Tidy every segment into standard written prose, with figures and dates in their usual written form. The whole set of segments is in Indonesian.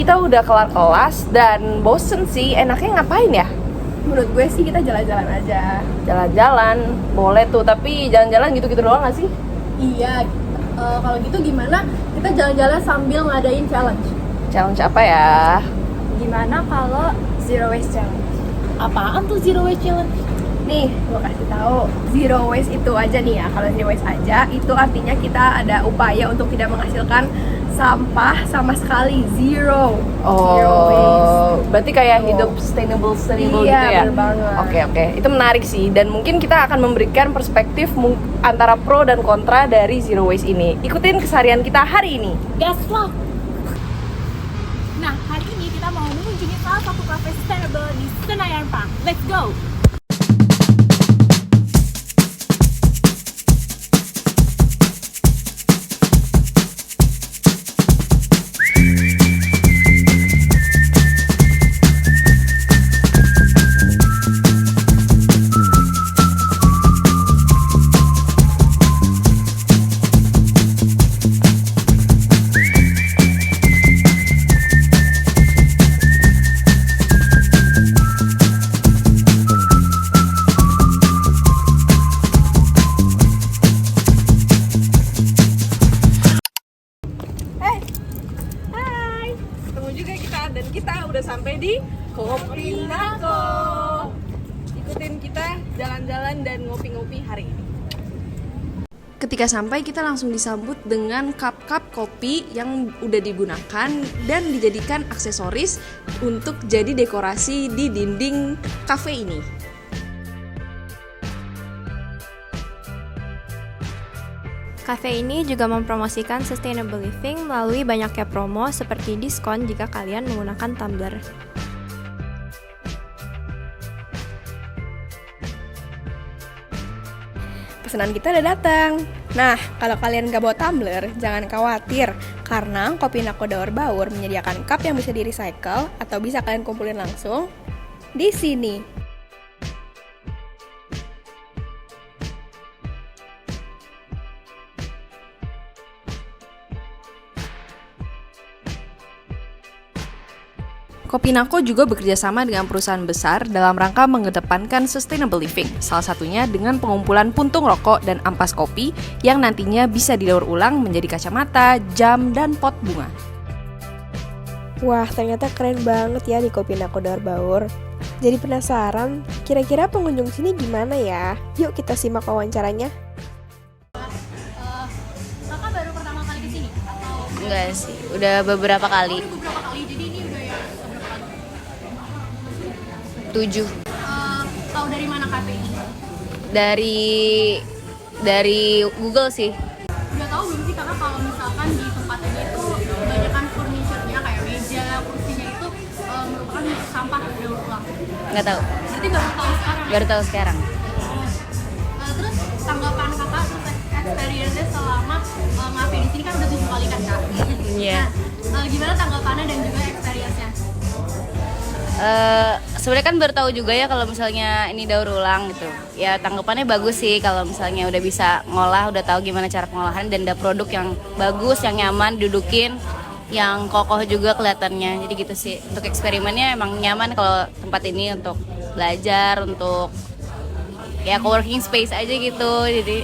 kita udah kelar kelas dan bosen sih. Enaknya ngapain ya? Menurut gue sih kita jalan-jalan aja. Jalan-jalan, boleh tuh. Tapi jalan-jalan gitu-gitu doang gak sih? Iya, kalau gitu gimana kita jalan-jalan sambil ngadain challenge? Challenge apa ya? Gimana kalau zero waste challenge? Apaan tuh zero waste challenge? Nih, gue kasih tahu. Zero waste itu aja nih ya. Kalau zero waste aja, itu artinya kita ada upaya untuk tidak menghasilkan sampah sama sekali. Zero waste. Berarti kayak Tuh. hidup sustainable Iya, gitu ya? bener banget. Oke. Itu menarik sih. Dan mungkin kita akan memberikan perspektif antara pro dan kontra dari zero waste ini. Ikutin keseharian kita hari ini. Gas lah. Nah, hari ini kita mau mengunjungi salah satu cafe sustainable di Senayan Park. Let's go! Ketemu juga kita dan kita udah sampai di Kopinako. Ikutin kita jalan-jalan dan ngopi-ngopi hari ini. Ketika sampai kita langsung disambut dengan cup-cup kopi yang udah digunakan dan dijadikan aksesoris untuk jadi dekorasi di dinding cafe ini. Cafe ini juga mempromosikan sustainable living melalui banyaknya promo seperti diskon jika kalian menggunakan tumbler. Pesanan kita udah datang. Nah, kalau kalian gak bawa tumbler, jangan khawatir karena Kopinako Daur Baur menyediakan cup yang bisa di-recycle atau bisa kalian kumpulin langsung di sini. Kopinako juga bekerjasama dengan perusahaan besar dalam rangka mengedepankan sustainable living, salah satunya dengan pengumpulan puntung rokok dan ampas kopi yang nantinya bisa didaur ulang menjadi kacamata, jam, dan pot bunga. Wah, ternyata keren banget ya di Kopinako Daur Baur. Jadi penasaran, kira-kira pengunjung sini gimana ya? Yuk kita simak wawancaranya. Kakak baru pertama kali kesini? Atau Enggak sih, udah beberapa kali. beberapa kali? Jadi ini udah yang beberapa kali? 7 Tahu dari mana kafe ini? dari Google sih. Udah tahu belum sih kakak kalau misalkan di tempat ini itu kebanyakan furniture-nya kayak meja, kursinya itu merupakan sampah daur ulang. Nggak tahu. Berarti baru tahu sekarang. Baru tahu sekarang. Terus tanggapan kakak terus experience-nya selama ngafe di sini kan udah 7 kali kan kak? Iya. Nah, gimana tanggapannya dan juga experience-nya? Sebenarnya kan baru tahu juga ya kalau misalnya ini daur ulang gitu. Ya tanggapannya bagus sih kalau misalnya udah bisa ngolah, udah tahu gimana cara pengolahan dan ada produk yang bagus, yang nyaman dudukin, yang kokoh juga kelihatannya. Jadi gitu sih. Untuk eksperimennya emang nyaman kalau tempat ini untuk belajar, untuk ya co-working space aja gitu. Jadi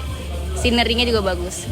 scenery-nya juga bagus.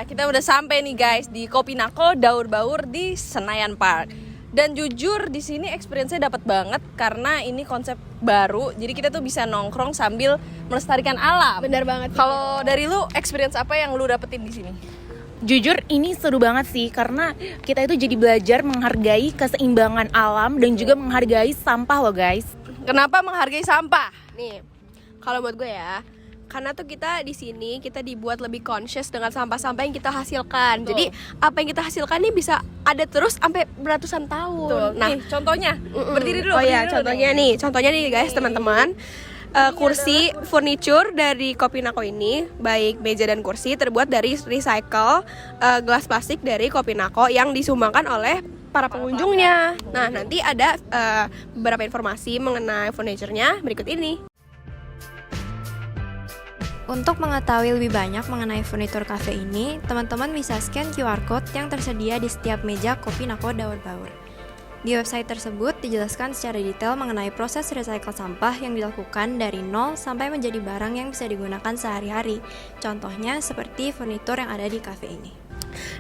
Kita udah sampai nih guys di Kopinako Daur Baur di Senayan Park. Dan jujur di sini experience-nya dapat banget karena ini konsep baru. Jadi kita tuh bisa nongkrong sambil melestarikan alam. Bener banget. Kalau dari lu experience apa yang lu dapetin di sini? Jujur ini seru banget sih karena kita itu jadi belajar menghargai keseimbangan alam dan juga menghargai sampah loh guys. Kenapa menghargai sampah? Nih, kalau buat gue ya, karena tuh kita di sini kita dibuat lebih conscious dengan sampah-sampah yang kita hasilkan. Betul. Jadi apa yang kita hasilkan nih bisa ada terus sampai beratusan tahun. Nah, nih contohnya berdiri dulu. Oh ya, berdiri dulu contohnya nih guys, teman-teman. kursi furniture dari Kopinako ini, baik meja dan kursi terbuat dari recycle gelas plastik dari Kopinako yang disumbangkan oleh para pengunjungnya. Nah, nanti ada beberapa informasi mengenai furniture-nya berikut ini. Untuk mengetahui lebih banyak mengenai furnitur cafe ini, teman-teman bisa scan QR code yang tersedia di setiap meja Kopinako Daur Baur. Di website tersebut dijelaskan secara detail mengenai proses recycle sampah yang dilakukan dari nol sampai menjadi barang yang bisa digunakan sehari-hari. Contohnya seperti furnitur yang ada di cafe ini.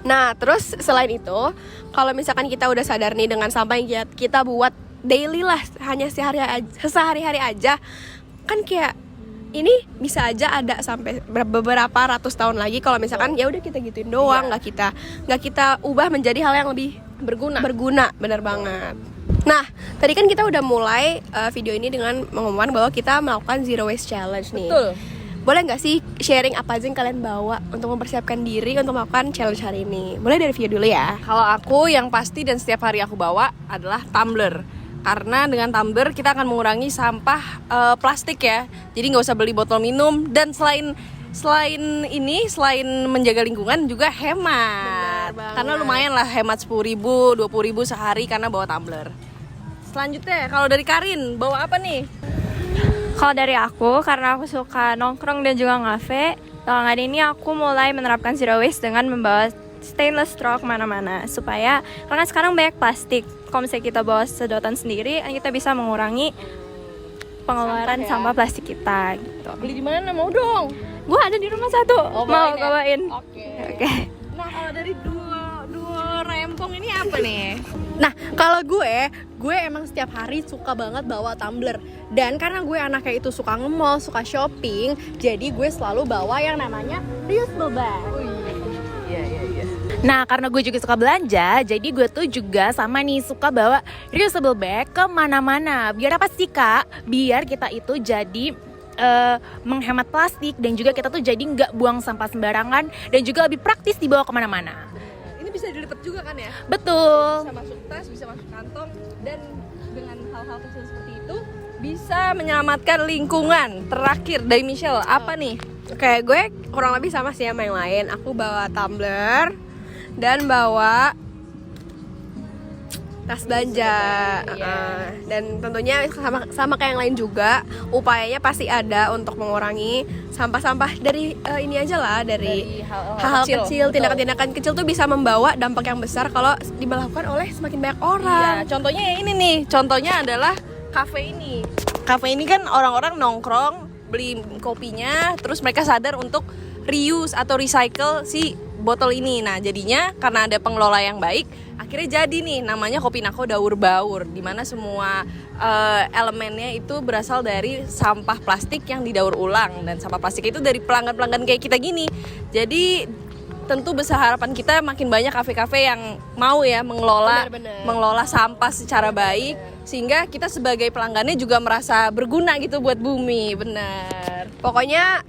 Nah, terus selain itu, kalau misalkan kita udah sadar nih dengan sampah yang kita buat daily lah, hanya sehari-hari aja, kan kayak ini bisa aja ada sampai beberapa ratus tahun lagi kalau misalkan ya udah kita gituin doang, nggak kita ubah menjadi hal yang lebih berguna, benar banget. Nah, tadi kan kita udah mulai video ini dengan mengumumkan bahwa kita melakukan Zero Waste Challenge nih. Betul. Boleh nggak sih sharing apa aja yang kalian bawa untuk mempersiapkan diri untuk melakukan challenge hari ini? Boleh dari video dulu ya. Kalau aku yang pasti dan setiap hari aku bawa adalah tumbler. Karena dengan tumbler kita akan mengurangi sampah plastik ya. Jadi nggak usah beli botol minum, dan selain menjaga lingkungan juga hemat. Karena lumayan lah, hemat 10.000, 20.000 sehari karena bawa tumbler. Selanjutnya kalau dari Karin bawa apa nih? Kalau dari aku, karena aku suka nongkrong dan juga ngafe, hari ini aku mulai menerapkan zero waste dengan membawa stainless straw kemana-mana, supaya karena sekarang banyak plastik. Kalau misalnya kita bawa sedotan sendiri, kita bisa mengurangi pengeluaran sampah plastik kita gitu. Beli di mana? Mau dong. Gua ada di rumah satu, mau ya? bawain. Oke. Nah, kalau dari dua rempong ini apa nih? Nah, kalau gue emang setiap hari suka banget bawa tumbler. Dan karena gue anaknya itu suka nge-mall, suka shopping, jadi gue selalu bawa yang namanya reusable bag. Iya. Nah, karena gue juga suka belanja, jadi gue tuh juga sama nih suka bawa reusable bag kemana-mana. Biar apa sih, Kak? Biar kita itu jadi menghemat plastik, dan juga kita tuh jadi nggak buang sampah sembarangan, dan juga lebih praktis dibawa kemana-mana. Ini bisa dilipat juga kan ya? Betul. Bisa masuk tas, bisa masuk kantong, dan dengan hal-hal kecil seperti itu bisa menyelamatkan lingkungan. Terakhir dari Michelle, apa nih? Oke, gue kurang lebih sama sih sama yang lain. Aku bawa tumbler dan bawa tas belanja. Dan tentunya sama kayak yang lain juga, upayanya pasti ada untuk mengurangi sampah-sampah dari ini aja lah, dari hal-hal kecil, tindakan-tindakan kecil tuh bisa membawa dampak yang besar kalau dilakukan oleh semakin banyak orang. Iya, contohnya yang ini nih. Contohnya adalah kafe ini. Kafe ini kan orang-orang nongkrong, beli kopinya, terus mereka sadar untuk reuse atau recycle si botol ini. Nah, jadinya karena ada pengelola yang baik, akhirnya jadi nih namanya Kopinako Daur Baur, di mana semua elemennya itu berasal dari sampah plastik yang didaur ulang, dan sampah plastik itu dari pelanggan-pelanggan kayak kita gini. Jadi tentu besar harapan kita makin banyak kafe-kafe yang mau ya mengelola sampah secara baik, sehingga kita sebagai pelanggannya juga merasa berguna gitu buat bumi. Benar. Pokoknya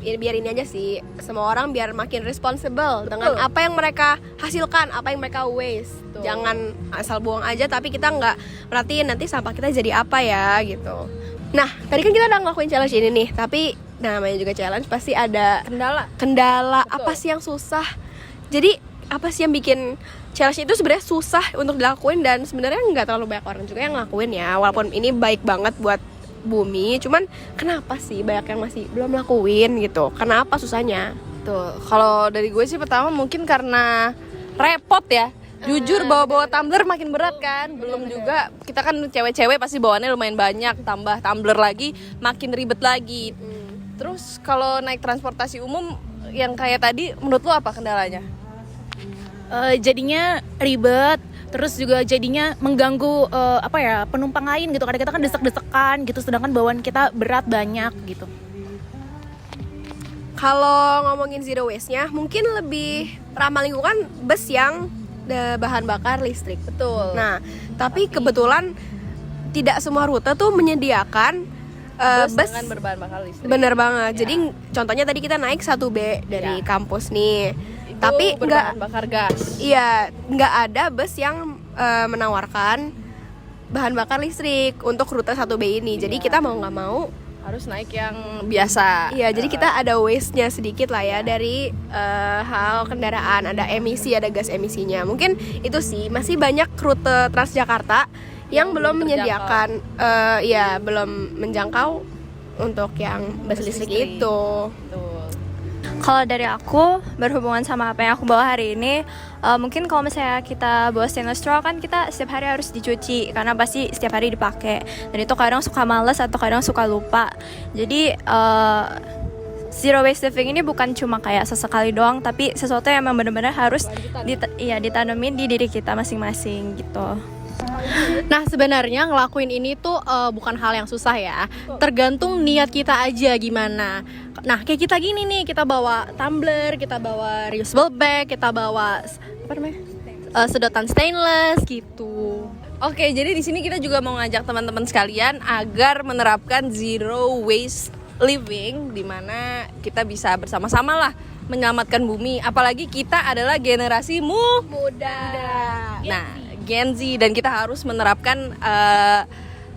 biar ini aja sih, semua orang biar makin responsible dengan apa yang mereka hasilkan, apa yang mereka waste. Jangan asal buang aja tapi kita nggak perhatiin nanti sampah kita jadi apa ya gitu. Nah, tadi kan kita udah ngelakuin challenge ini nih, tapi namanya juga challenge pasti ada kendala. Apa sih yang susah? Jadi apa sih yang bikin challenge itu sebenarnya susah untuk dilakuin, dan sebenarnya nggak terlalu banyak orang juga yang ngelakuin ya, walaupun ini baik banget buat bumi, cuman kenapa sih banyak yang masih belum lakuin gitu? Kenapa susahnya? Tuh, kalau dari gue sih pertama mungkin karena repot ya. Jujur bawa-bawa tumbler makin berat kan. Belum juga kita kan cewek-cewek pasti bawaannya lumayan banyak, tambah tumbler lagi makin ribet lagi. Terus kalau naik transportasi umum yang kayak tadi, menurut lo apa kendalanya? Jadinya ribet, terus juga jadinya mengganggu penumpang lain gitu. Kadang kita kan desek-desekan gitu, sedangkan bawaan kita berat banyak gitu. Kalau ngomongin zero waste-nya, mungkin lebih ramah lingkungan bus yang bahan bakar listrik. Betul. Nah, tapi kebetulan tidak semua rute tuh menyediakan bus dengan berbahan bakar listrik. Bener banget. Jadi contohnya tadi kita naik 1B dari kampus nih. Itu tapi berbahan bakar gas. Iya, nggak ada bus yang menawarkan bahan bakar listrik untuk rute 1B ini. Jadi kita mau nggak mau harus naik yang biasa. Iya, jadi kita ada waste-nya sedikit lah ya dari hal kendaraan, ada emisi, ada gas emisinya. Mungkin itu sih, masih banyak rute Transjakarta yang belum menyediakan, belum menjangkau untuk yang bus listrik itu. Kalau dari aku, berhubungan sama apa yang aku bawa hari ini, mungkin kalau misalnya kita bawa stainless straw kan kita setiap hari harus dicuci karena pasti setiap hari dipakai. Dan itu kadang suka males atau kadang suka lupa. Jadi zero waste living ini bukan cuma kayak sesekali doang, tapi sesuatu yang memang benar-benar harus ditanemin di diri kita masing-masing gitu. Nah sebenarnya ngelakuin ini tuh bukan hal yang susah ya, tergantung niat kita aja gimana. Nah kayak kita gini nih, kita bawa tumbler, kita bawa reusable bag, kita bawa sedotan stainless gitu. Oke, jadi di sini kita juga mau ngajak teman-teman sekalian agar menerapkan zero waste living, di mana kita bisa bersama-sama lah menyelamatkan bumi. Apalagi kita adalah generasi muda. Nah, Gen Z, dan kita harus menerapkan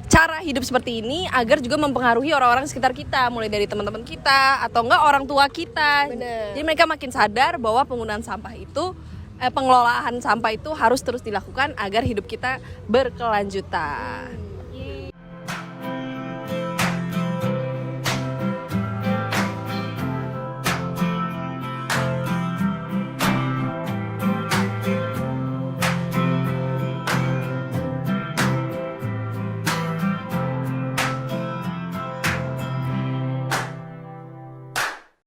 cara hidup seperti ini agar juga mempengaruhi orang-orang sekitar kita, mulai dari teman-teman kita atau enggak orang tua kita. Bener. Jadi mereka makin sadar bahwa penggunaan sampah itu pengelolaan sampah itu harus terus dilakukan agar hidup kita berkelanjutan.